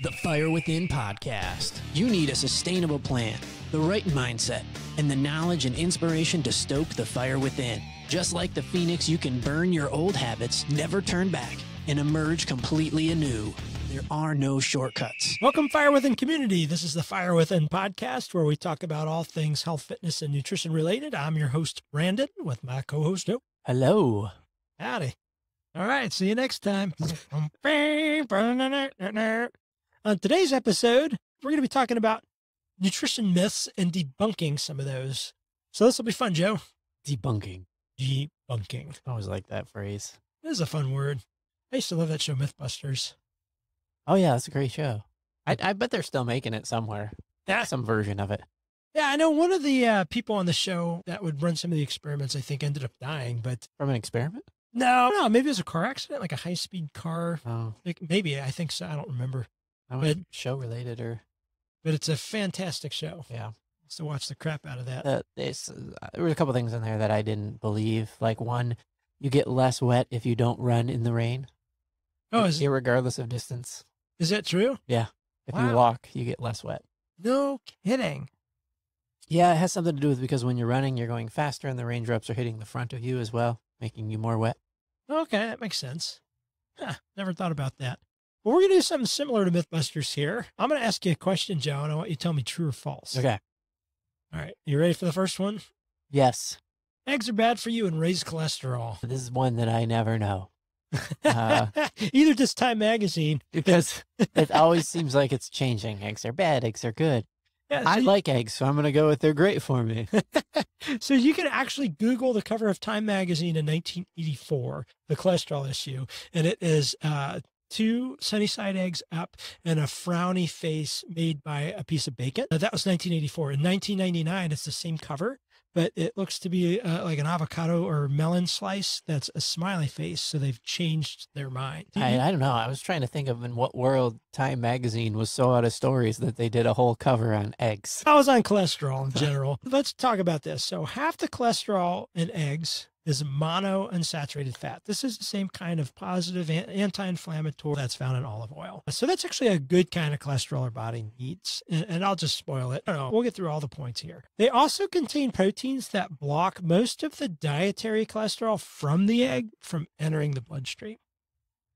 The Fire Within podcast. You need a sustainable plan, the right mindset, and the knowledge and inspiration to stoke the fire within. Just like the phoenix, you can burn your old habits, never turn back, and emerge completely anew. There are no shortcuts. Welcome, Fire Within community. This is the Fire Within podcast, where we talk about all things health, fitness, and nutrition related. I'm your host, Brandon, with my co-host, Joe. Hello. Howdy. All right, see you next time. On today's episode, we're going to be talking about nutrition myths and debunking some of those. So this will be fun, Joe. Debunking. Debunking. I always like that phrase. It is a fun word. I used to love that show, Mythbusters. Oh, yeah, that's a great show. I bet they're still making it somewhere. Yeah. Some version of it. Yeah, I know one of the people on the show that would run some of the experiments, I think, ended up dying, but... From an experiment? No, maybe it was a car accident, like a high-speed car. Oh. Maybe, I think so. I don't remember. But show related or... But it's a fantastic show. Yeah. So watch the crap out of that. There were a couple things in there that I didn't believe. Like one, you get less wet if you don't run in the rain. Oh, irregardless of distance. Is that true? Yeah. If Wow. you walk, you get less wet. No kidding. Yeah, it has something to do with because when you're running, you're going faster and the raindrops are hitting the front of you as well, making you more wet. Okay, that makes sense. Never thought about that. Well, we're going to do something similar to Mythbusters here. I'm going to ask you a question, Joe, and I want you to tell me true or false. Okay. All right. You ready for the first one? Yes. Eggs are bad for you and raise cholesterol. This is one that I never know. Either does Time Magazine. Because it always seems like it's changing. Eggs are bad. Eggs are good. Yeah, so I like eggs, so I'm going to go with they're great for me. So you can actually Google the cover of Time Magazine in 1984, the cholesterol issue, and it is 2 sunny side eggs up and a frowny face made by a piece of bacon. That was 1984. In 1999, it's the same cover, but it looks to be like an avocado or melon slice that's a smiley face, so they've changed their mind. I don't know. I was trying to think of in what world Time Magazine was so out of stories that they did a whole cover on eggs. I was on cholesterol in general. Let's talk about this. So half the cholesterol in eggs is monounsaturated fat. This is the same kind of positive anti-inflammatory that's found in olive oil. So that's actually a good kind of cholesterol our body needs. And I'll just spoil it. I don't know. We'll get through all the points here. They also contain proteins that block most of the dietary cholesterol from the egg from entering the bloodstream.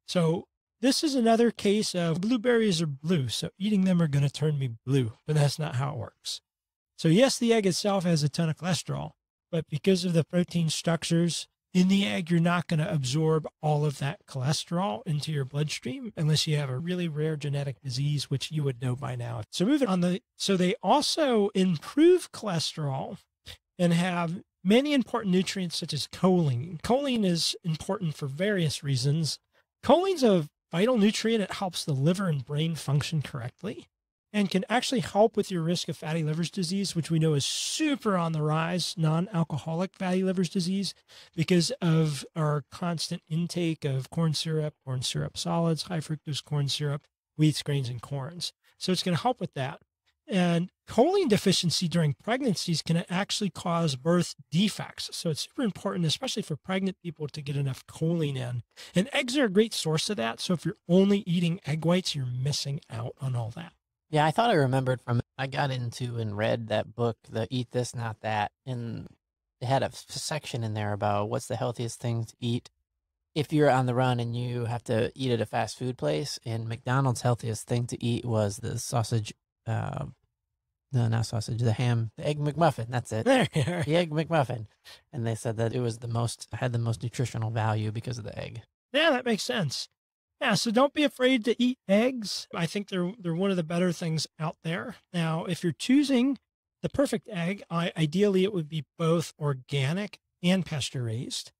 So this is another case of blueberries are blue, so eating them are going to turn me blue, but that's not how it works. So yes, the egg itself has a ton of cholesterol, but because of the protein structures in the egg, you're not going to absorb all of that cholesterol into your bloodstream unless you have a really rare genetic disease, which you would know by now. So moving on, so they also improve cholesterol and have many important nutrients such as choline. Choline is important for various reasons. Choline's a vital nutrient. It helps the liver and brain function correctly and can actually help with your risk of fatty liver disease, which we know is super on the rise, non-alcoholic fatty liver disease, because of our constant intake of corn syrup solids, high fructose corn syrup, wheats, grains, and corns. So it's going to help with that. And choline deficiency during pregnancies can actually cause birth defects. So it's super important, especially for pregnant people, to get enough choline in. And eggs are a great source of that. So if you're only eating egg whites, you're missing out on all that. Yeah, I thought I remembered I got into and read that book, the Eat This, Not That, and it had a section in there about what's the healthiest thing to eat if you're on the run and you have to eat at a fast food place. And McDonald's healthiest thing to eat was the sausage, no, not sausage, the Egg McMuffin. That's it. There you are. The Egg McMuffin. And they said that it was had the most nutritional value because of the egg. Yeah, that makes sense. Yeah, so don't be afraid to eat eggs. I think they're one of the better things out there. Now, if you're choosing the perfect egg, ideally it would be both organic and pasture raised,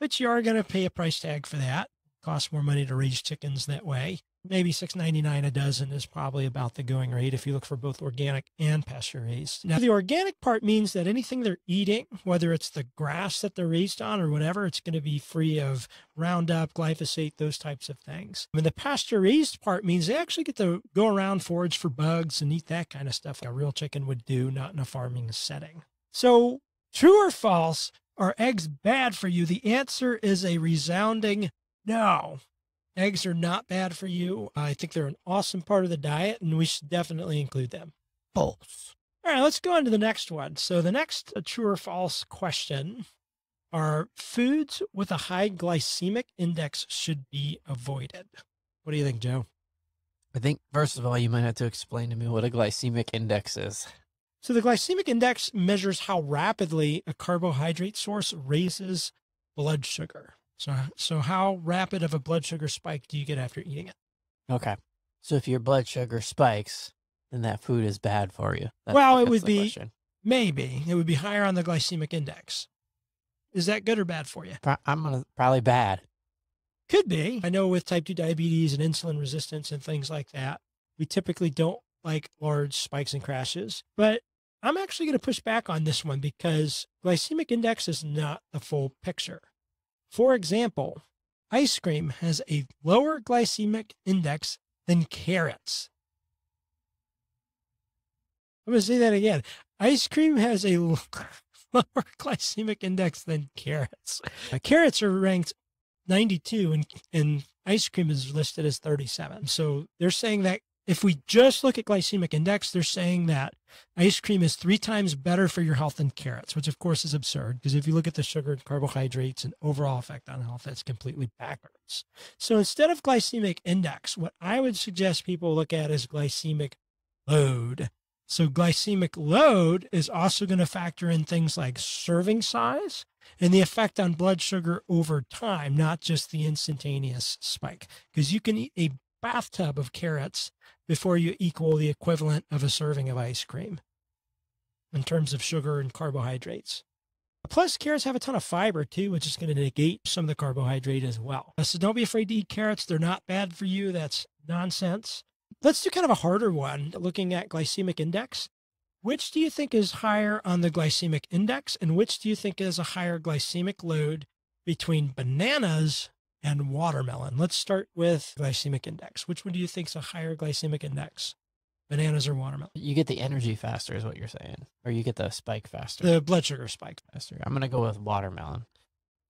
but you are going to pay a price tag for that. It costs more money to raise chickens that way. Maybe $6.99 a dozen is probably about the going rate if you look for both organic and pasture raised. Now, the organic part means that anything they're eating, whether it's the grass that they're raised on or whatever, it's going to be free of Roundup, glyphosate, those types of things. And the pasture raised part means they actually get to go around, forage for bugs and eat that kind of stuff like a real chicken would do, not in a farming setting. So true or false, are eggs bad for you? The answer is a resounding no. Eggs are not bad for you. I think they're an awesome part of the diet, and we should definitely include them. False. All right, let's go on to the next one. So the next true or false question are foods with a high glycemic index should be avoided. What do you think, Joe? I think, first of all, you might have to explain to me what a glycemic index is. So the glycemic index measures how rapidly a carbohydrate source raises blood sugar. So how rapid of a blood sugar spike do you get after eating it? Okay. So if your blood sugar spikes, then that food is bad for you. Well, it would the be, question. maybe, it would be higher on the glycemic index. Is that good or bad for you? Probably bad. Could be. I know with type 2 diabetes and insulin resistance and things like that, we typically don't like large spikes and crashes. But I'm actually going to push back on this one because glycemic index is not the full picture. For example, ice cream has a lower glycemic index than carrots. I'm going to say that again. Ice cream has a lower glycemic index than carrots. Carrots are ranked 92 and ice cream is listed as 37. So they're saying that if we just look at glycemic index, they're saying that ice cream is 3 times better for your health than carrots, which of course is absurd because if you look at the sugar and carbohydrates and overall effect on health, that's completely backwards. So instead of glycemic index, what I would suggest people look at is glycemic load. So glycemic load is also going to factor in things like serving size and the effect on blood sugar over time, not just the instantaneous spike. Because you can eat a bathtub of carrots before you equal the equivalent of a serving of ice cream in terms of sugar and carbohydrates. Plus, carrots have a ton of fiber too, which is going to negate some of the carbohydrate as well. So don't be afraid to eat carrots. They're not bad for you. That's nonsense. Let's do kind of a harder one, looking at glycemic index. Which do you think is higher on the glycemic index, and which do you think is a higher glycemic load between bananas and watermelon? Let's start with glycemic index. Which one do you think is a higher glycemic index, bananas or watermelon? You get the energy faster is what you're saying, or you get the spike faster. The blood sugar spike faster. I'm going to go with watermelon.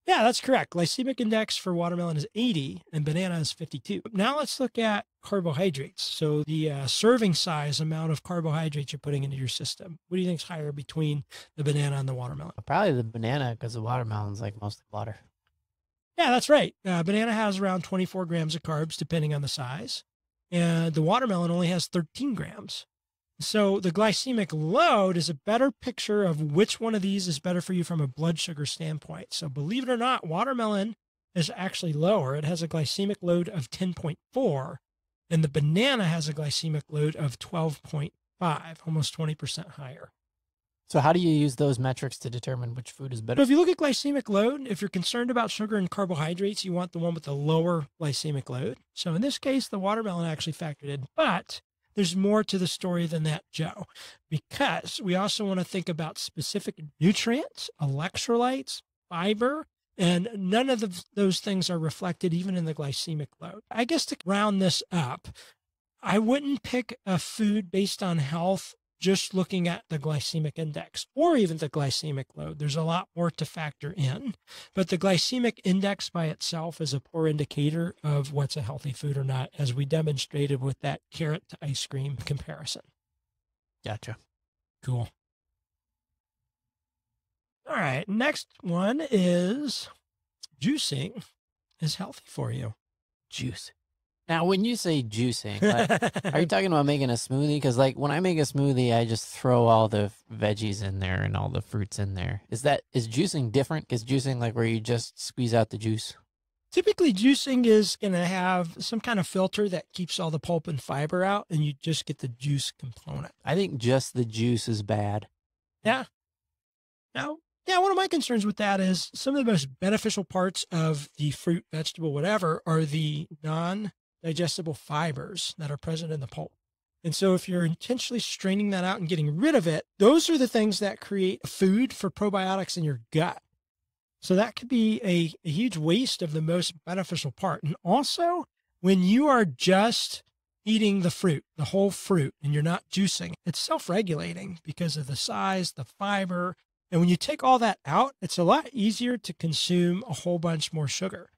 Yeah, that's correct. Glycemic index for watermelon is 80 and banana is 52. Now let's look at carbohydrates. So the serving size amount of carbohydrates you're putting into your system. What do you think is higher between the banana and the watermelon? Probably the banana because the watermelon's like mostly water. Yeah, that's right. Banana has around 24 grams of carbs depending on the size. And the watermelon only has 13 grams. So the glycemic load is a better picture of which one of these is better for you from a blood sugar standpoint. So believe it or not, watermelon is actually lower. It has a glycemic load of 10.4, and the banana has a glycemic load of 12.5, almost 20% higher. So how do you use those metrics to determine which food is better? So if you look at glycemic load, if you're concerned about sugar and carbohydrates, you want the one with the lower glycemic load. So in this case, the watermelon actually factored in, but there's more to the story than that, Joe, because we also want to think about specific nutrients, electrolytes, fiber, and none of those things are reflected even in the glycemic load. I guess to round this up, I wouldn't pick a food based on health just looking at the glycemic index or even the glycemic load. There's a lot more to factor in, but the glycemic index by itself is a poor indicator of what's a healthy food or not, as we demonstrated with that carrot to ice cream comparison. Gotcha. Cool. All right. Next one is juicing is healthy for you. Juice. Now, when you say juicing, like, are you talking about making a smoothie? Because like when I make a smoothie, I just throw all the veggies in there and all the fruits in there. Is juicing different? Is juicing like where you just squeeze out the juice? Typically, juicing is going to have some kind of filter that keeps all the pulp and fiber out, and you just get the juice component. I think just the juice is bad. Yeah. Now, yeah, one of my concerns with that is some of the most beneficial parts of the fruit, vegetable, whatever, are the non-digestible fibers that are present in the pulp. And so if you're intentionally straining that out and getting rid of it, those are the things that create food for probiotics in your gut. So that could be a huge waste of the most beneficial part. And also, when you are just eating the fruit, the whole fruit, and you're not juicing, it's self-regulating because of the size, the fiber. And when you take all that out, it's a lot easier to consume a whole bunch more sugar.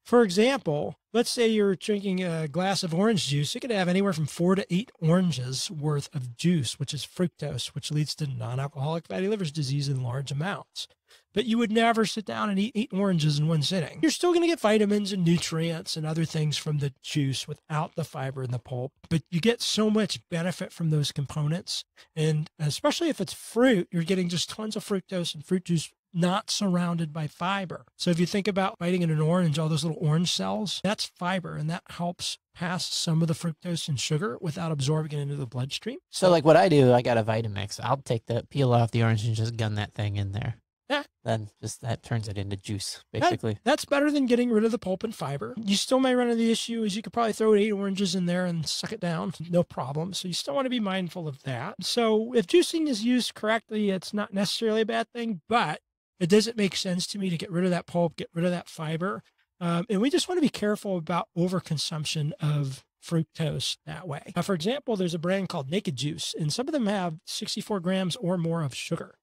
For example, let's say you're drinking a glass of orange juice. It could have anywhere from 4 to 8 oranges worth of juice, which is fructose, which leads to non-alcoholic fatty liver disease in large amounts. But you would never sit down and eat 8 oranges in one sitting. You're still going to get vitamins and nutrients and other things from the juice without the fiber and the pulp. But you get so much benefit from those components. And especially if it's fruit, you're getting just tons of fructose and fruit juice not surrounded by fiber. So if you think about biting in an orange, all those little orange cells, that's fiber, and that helps pass some of the fructose and sugar without absorbing it into the bloodstream. So like what I do, I got a Vitamix. I'll take the peel off the orange and just gun that thing in there. Yeah. Then just that turns it into juice, basically. That's better than getting rid of the pulp and fiber. You still may run into the issue is you could probably throw 8 oranges in there and suck it down. No problem. So you still want to be mindful of that. So if juicing is used correctly, it's not necessarily a bad thing, but it doesn't make sense to me to get rid of that pulp, get rid of that fiber. And we just want to be careful about overconsumption of fructose that way. For example, there's a brand called Naked Juice, and some of them have 64 grams or more of sugar.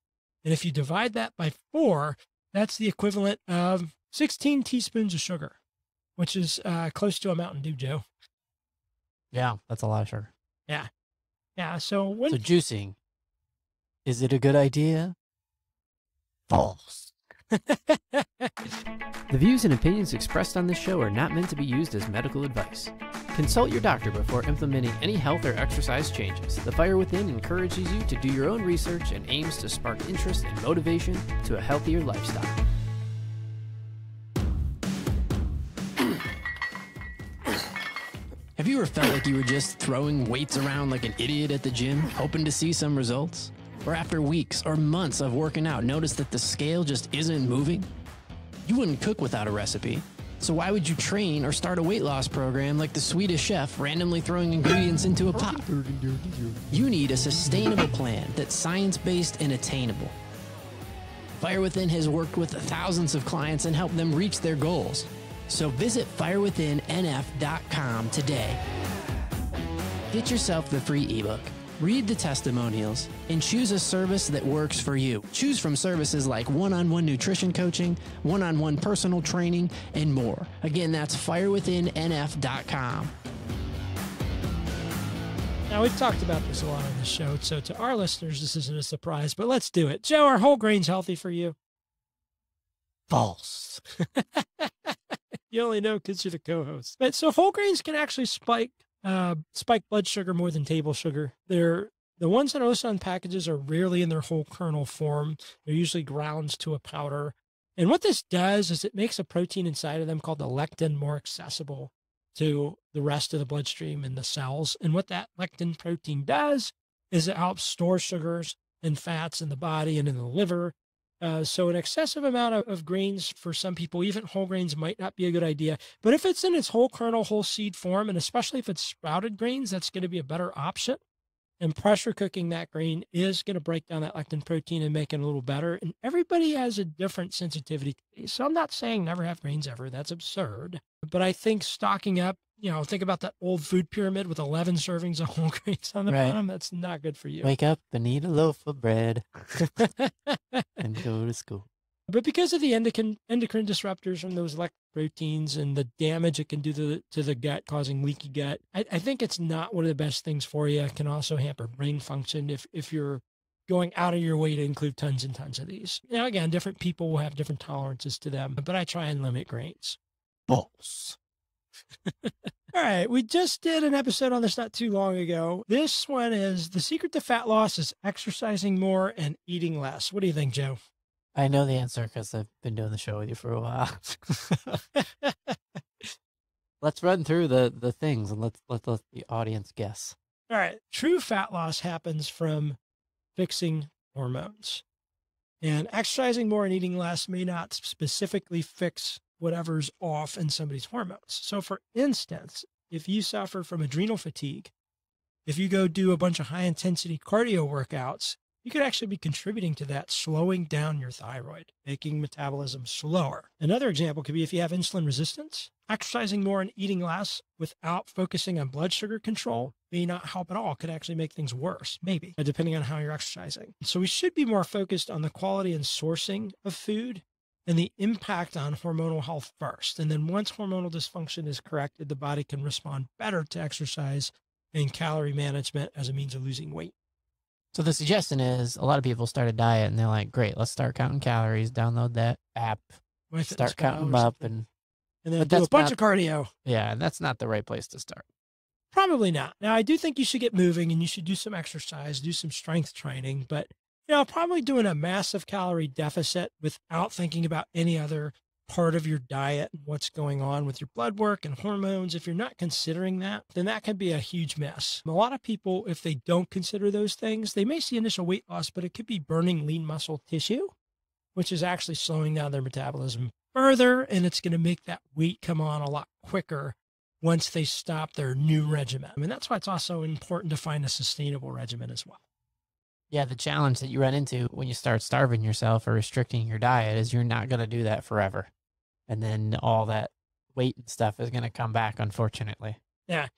And if you divide that by 4, that's the equivalent of 16 teaspoons of sugar, which is close to a Mountain Dew, Joe. Yeah, that's a lot of sugar. Yeah. So juicing, is it a good idea? False. The views and opinions expressed on this show are not meant to be used as medical advice. Consult your doctor before implementing any health or exercise changes. The Fire Within encourages you to do your own research and aims to spark interest and motivation to a healthier lifestyle. Have you ever felt like you were just throwing weights around like an idiot at the gym, hoping to see some results? Or after weeks or months of working out, notice that the scale just isn't moving? You wouldn't cook without a recipe. So why would you train or start a weight loss program like the Swedish chef randomly throwing ingredients into a pot? You need a sustainable plan that's science-based and attainable. Fire Within has worked with thousands of clients and helped them reach their goals. So visit firewithinnf.com today. Get yourself the free ebook. Read the testimonials and choose a service that works for you. Choose from services like one-on-one nutrition coaching, one-on-one personal training, and more. Again, that's firewithinnf.com. Now, we've talked about this a lot on the show, so to our listeners, this isn't a surprise, but let's do it. Joe, are whole grains healthy for you? False. You only know because you're the co-host. But so whole grains can actually spike blood sugar more than table sugar. The ones that are listed on packages are rarely in their whole kernel form. They're usually ground to a powder. And what this does is it makes a protein inside of them called the lectin more accessible to the rest of the bloodstream and the cells. And what that lectin protein does is it helps store sugars and fats in the body and in the liver. So an excessive amount of grains for some people, even whole grains, might not be a good idea. But if it's in its whole kernel, whole seed form, and especially if it's sprouted grains, that's going to be a better option. And pressure cooking that grain is going to break down that lectin protein and make it a little better. And everybody has a different sensitivity. So I'm not saying never have grains ever. That's absurd. But I think stocking up, think about that old food pyramid with 11 servings of whole grains on the bottom. That's not good for you. Wake up and eat a loaf of bread and go to school. But because of the endocrine disruptors from those lectin proteins and the damage it can do to the gut, causing leaky gut, I think it's not one of the best things for you. It can also hamper brain function if you're going out of your way to include tons and tons of these. Now, again, different people will have different tolerances to them, but I try and limit grains. False. All right, we just did an episode on this not too long ago. This one is the secret to fat loss is exercising more and eating less. What do you think, Joe? I know the answer because I've been doing the show with you for a while. Let's run through the things and let's let the audience guess. All right. True fat loss happens from fixing hormones. And exercising more and eating less may not specifically fix whatever's off in somebody's hormones. So for instance, if you suffer from adrenal fatigue, if you go do a bunch of high intensity cardio workouts, you could actually be contributing to that, slowing down your thyroid, making metabolism slower. Another example could be if you have insulin resistance, exercising more and eating less without focusing on blood sugar control may not help at all. It could actually make things worse, maybe, depending on how you're exercising. So we should be more focused on the quality and sourcing of food and the impact on hormonal health first. And then once hormonal dysfunction is corrected, the body can respond better to exercise and calorie management as a means of losing weight. So the suggestion is a lot of people start a diet and they're like, great, let's start counting calories, download that app, start counting them up. And then do a bunch of cardio. Yeah, and that's not the right place to start. Probably not. Now, I do think you should get moving and you should do some exercise, do some strength training, but probably doing a massive calorie deficit without thinking about any other part of your diet and what's going on with your blood work and hormones. If you're not considering that, then that can be a huge mess. A lot of people, if they don't consider those things, they may see initial weight loss, but it could be burning lean muscle tissue, which is actually slowing down their metabolism further, and it's going to make that weight come on a lot quicker once they stop their new regimen. I mean, that's why it's also important to find a sustainable regimen as well. Yeah, the challenge that you run into when you start starving yourself or restricting your diet is you're not going to do that forever. And then all that weight and stuff is going to come back, unfortunately. Yeah.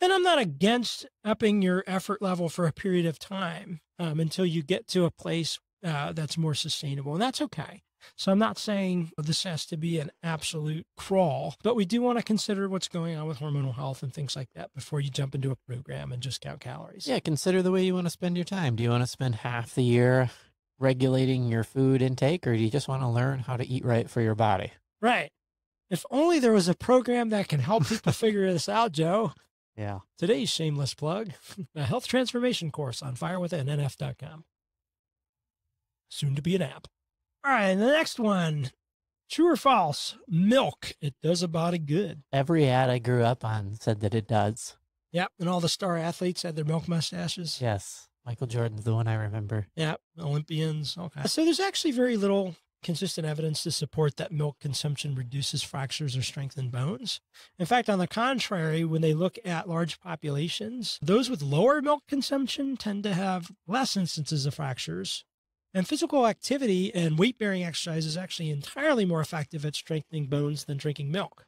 And I'm not against upping your effort level for a period of time until you get to a place that's more sustainable. And that's okay. So I'm not saying this has to be an absolute crawl, but we do want to consider what's going on with hormonal health and things like that before you jump into a program and just count calories. Yeah, consider the way you want to spend your time. Do you want to spend half the year regulating your food intake, or do you just want to learn how to eat right for your body? Right. If only there was a program that can help people figure this out, Joe. Yeah. Today's shameless plug, a health transformation course on firewithinnf.com. Soon to be an app. All right, and the next one, true or false, milk, it does a body good. Every ad I grew up on said that it does. Yep, and all the star athletes had their milk mustaches. Yes, Michael Jordan's the one I remember. Yep, Olympians, okay. So there's actually very little consistent evidence to support that milk consumption reduces fractures or strengthens bones. In fact, on the contrary, when they look at large populations, those with lower milk consumption tend to have less instances of fractures. And physical activity and weight-bearing exercise is actually entirely more effective at strengthening bones than drinking milk.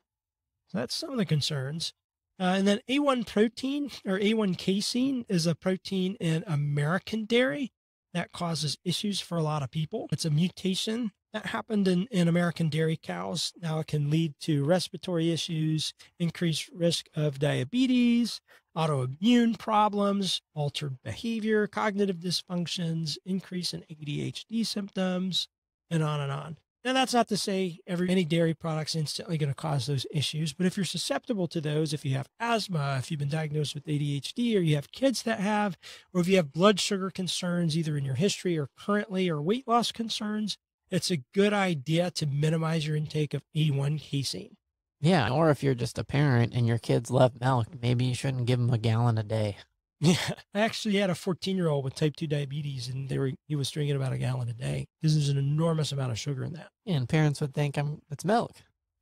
So that's some of the concerns. And then A1 protein or A1 casein is a protein in American dairy that causes issues for a lot of people. It's a mutation that happened in American dairy cows. Now it can lead to respiratory issues, increased risk of diabetes, autoimmune problems, altered behavior, cognitive dysfunctions, increase in ADHD symptoms, and on and on. Now, that's not to say any dairy product's instantly going to cause those issues, but if you're susceptible to those, if you have asthma, if you've been diagnosed with ADHD, or you have kids that have, or if you have blood sugar concerns, either in your history or currently, or weight loss concerns, it's a good idea to minimize your intake of A1 casein. Yeah, or if you're just a parent and your kids love milk, maybe you shouldn't give them a gallon a day. Yeah, I actually had a 14-year-old with type 2 diabetes, and he was drinking about a gallon a day because there's an enormous amount of sugar in that. Yeah, and parents would think it's milk.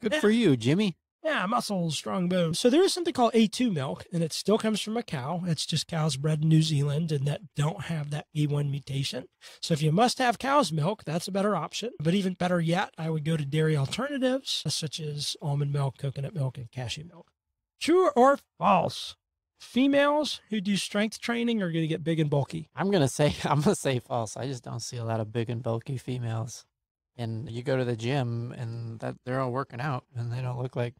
Good for you, Jimmy. Yeah, muscles, strong bones. So there is something called A2 milk, and it still comes from a cow. It's just cows bred in New Zealand and that don't have that A1 mutation. So if you must have cow's milk, that's a better option. But even better yet, I would go to dairy alternatives such as almond milk, coconut milk, and cashew milk. True or false? Females who do strength training are going to get big and bulky. I'm gonna say false. I just don't see a lot of big and bulky females. And you go to the gym and they're all working out and they don't look like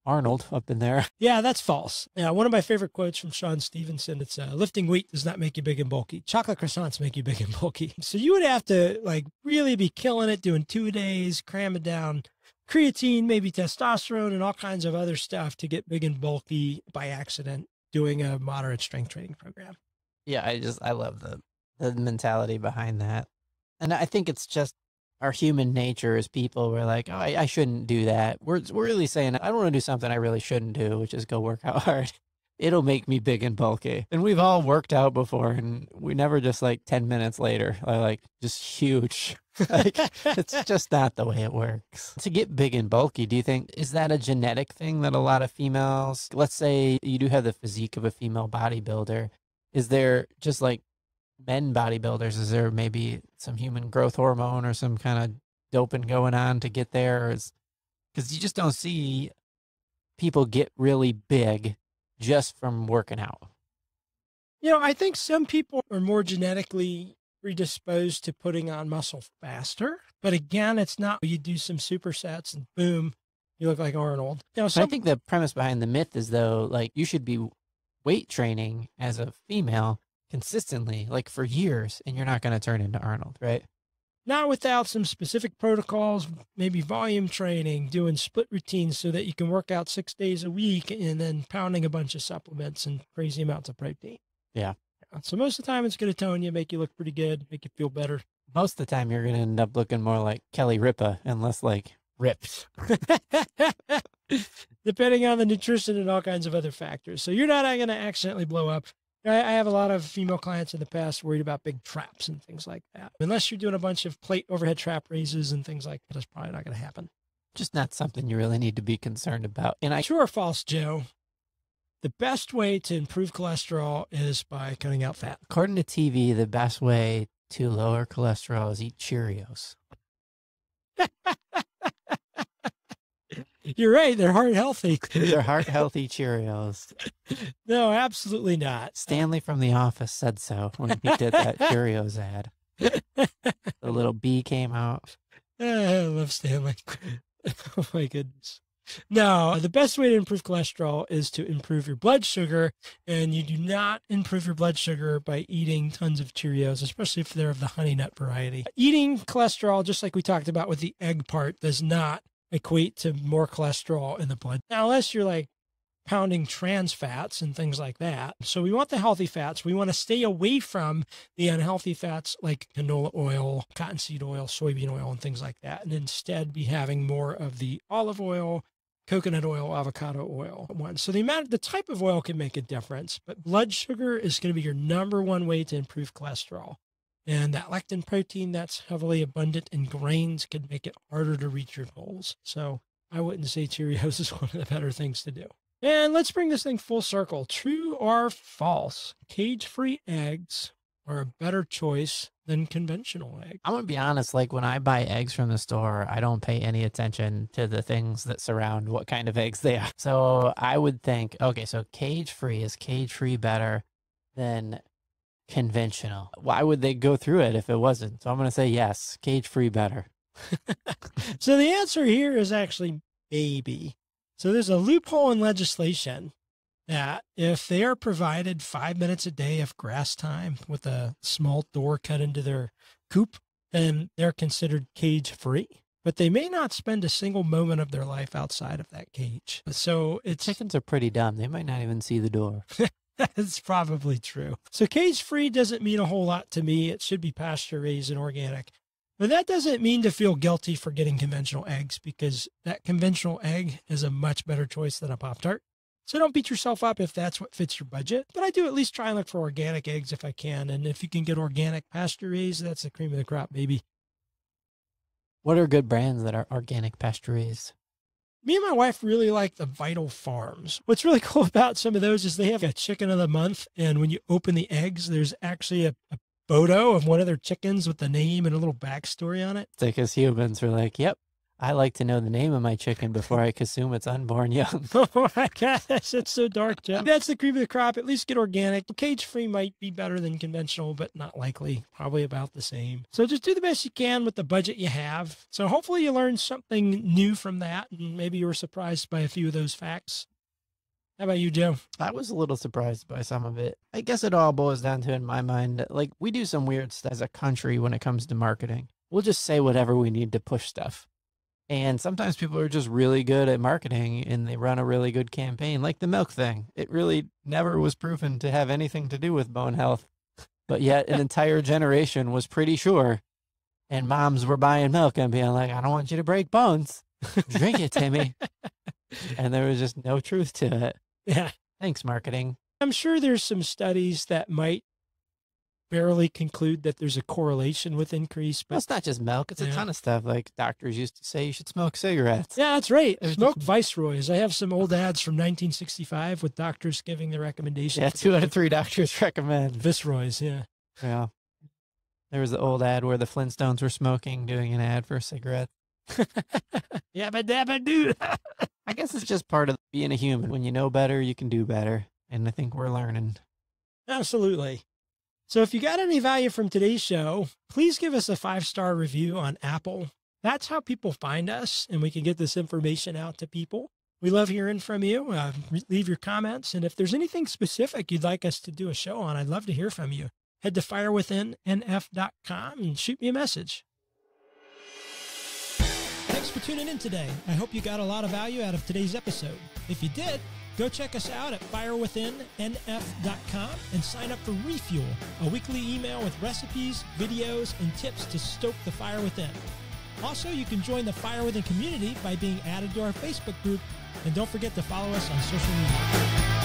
Arnold up in there. Yeah, that's false. Yeah, one of my favorite quotes from Sean Stevenson, it's lifting weight does not make you big and bulky. Chocolate croissants make you big and bulky. So you would have to really be killing it, doing 2 days, cramming down creatine, maybe testosterone, and all kinds of other stuff to get big and bulky by accident doing a moderate strength training program. Yeah, I love the mentality behind that. And I think it's just our human nature as people. We're like, oh, I shouldn't do that. We're really saying, I don't want to do something I really shouldn't do, which is go work out hard. It'll make me big and bulky. And we've all worked out before, and we never just 10 minutes later are just huge. It's just not the way it works. To get big and bulky, do you think, is that a genetic thing that a lot of females, let's say you do have the physique of a female bodybuilder, is there just men bodybuilders, is there maybe some human growth hormone or some kind of doping going on to get there? Because you just don't see people get really big just from working out. I think some people are more genetically predisposed to putting on muscle faster. But again, it's not you do some supersets and boom, you look like Arnold. I think the premise behind the myth is, though, like, you should be weight training as a female consistently, like for years, and you're not going to turn into Arnold, right? Not without some specific protocols, maybe volume training, doing split routines so that you can work out 6 days a week and then pounding a bunch of supplements and crazy amounts of protein. Yeah. So most of the time it's going to tone you, make you look pretty good, make you feel better. Most of the time you're going to end up looking more like Kelly Ripa and less like ripped. Depending on the nutrition and all kinds of other factors. So you're not going to accidentally blow up. I have a lot of female clients in the past worried about big traps and things like that. Unless you're doing a bunch of plate overhead trap raises and things like that, that's probably not going to happen. Just not something you really need to be concerned about. And True or false, Joe? The best way to improve cholesterol is by cutting out fat. According to TV, the best way to lower cholesterol is eat Cheerios. You're right. They're heart healthy. They're heart healthy Cheerios. No, absolutely not. Stanley from The Office said so when he did that Cheerios ad. The little bee came out. I love Stanley. Oh my goodness. No, the best way to improve cholesterol is to improve your blood sugar, and you do not improve your blood sugar by eating tons of Cheerios, especially if they're of the honey nut variety. Eating cholesterol, just like we talked about with the egg part, does not equate to more cholesterol in the blood. Now, unless you're like pounding trans fats and things like that. So we want the healthy fats. We want to stay away from the unhealthy fats like canola oil, cottonseed oil, soybean oil, and things like that. And instead be having more of the olive oil, coconut oil, avocado oil one. So the type of oil can make a difference, but blood sugar is going to be your number one way to improve cholesterol. And that lectin protein that's heavily abundant in grains can make it harder to reach your goals. So I wouldn't say Cheerios is one of the better things to do. And let's bring this thing full circle. True or false? Cage-free eggs are a better choice than conventional eggs. I'm going to be honest, like when I buy eggs from the store, I don't pay any attention to the things that surround what kind of eggs they are. So I would think, okay, so cage-free, is cage-free better than conventional? Why would they go through it if it wasn't? So I'm going to say yes, cage-free better. So the answer here is actually maybe. So there's a loophole in legislation that if they are provided 5 minutes a day of grass time with a small door cut into their coop, then they're considered cage-free. But they may not spend a single moment of their life outside of that cage. So chickens are pretty dumb. They might not even see the door. That's probably true. So cage-free doesn't mean a whole lot to me. It should be pasture-raised and organic. But that doesn't mean to feel guilty for getting conventional eggs, because that conventional egg is a much better choice than a Pop-Tart. So don't beat yourself up if that's what fits your budget. But I do at least try and look for organic eggs if I can. And if you can get organic pasture-raised, that's the cream of the crop, baby. What are good brands that are organic pasture-raised? Me and my wife really like the Vital Farms. What's really cool about some of those is they have a chicken of the month. And when you open the eggs, there's actually a photo of one of their chickens with the name and a little backstory on it. It's like as humans, we're like, yep, I like to know the name of my chicken before I consume its unborn young. Oh my gosh, that's so dark, Jeff. That's the cream of the crop. At least get organic. Cage-free might be better than conventional, but not likely. Probably about the same. So just do the best you can with the budget you have. So hopefully you learned something new from that, and maybe you were surprised by a few of those facts. How about you, Joe? I was a little surprised by some of it. I guess it all boils down to, in my mind, like we do some weird stuff as a country when it comes to marketing. We'll just say whatever we need to push stuff. And sometimes people are just really good at marketing and they run a really good campaign, like the milk thing. It really never was proven to have anything to do with bone health, but yet an entire generation was pretty sure. And moms were buying milk and being like, I don't want you to break bones. Drink it, Timmy. And there was just no truth to it. Yeah. Thanks, marketing. I'm sure there's some studies that might barely conclude that there's a correlation with increase. But well, it's not just milk. It's a ton of stuff. Like doctors used to say you should smoke cigarettes. Yeah, that's right. Smoke Viceroys. I have some old ads from 1965 with doctors giving the recommendation. Yeah, 2 out of 3 doctors recommend. Viceroys, yeah. Yeah. There was the old ad where the Flintstones were smoking, doing an ad for cigarettes. Yabba dabba doo. I guess it's just part of being a human. When you know better, you can do better. And I think we're learning. Absolutely. So if you got any value from today's show, please give us a 5-star review on Apple. That's how people find us, and we can get this information out to people. We love hearing from you. Leave your comments. And if there's anything specific you'd like us to do a show on, I'd love to hear from you. Head to firewithinnf.com and shoot me a message. Thanks for tuning in today. I hope you got a lot of value out of today's episode. If you did, go check us out at firewithinnf.com and sign up for Refuel, a weekly email with recipes, videos, and tips to stoke the fire within. Also, you can join the Fire Within community by being added to our Facebook group, and don't forget to follow us on social media.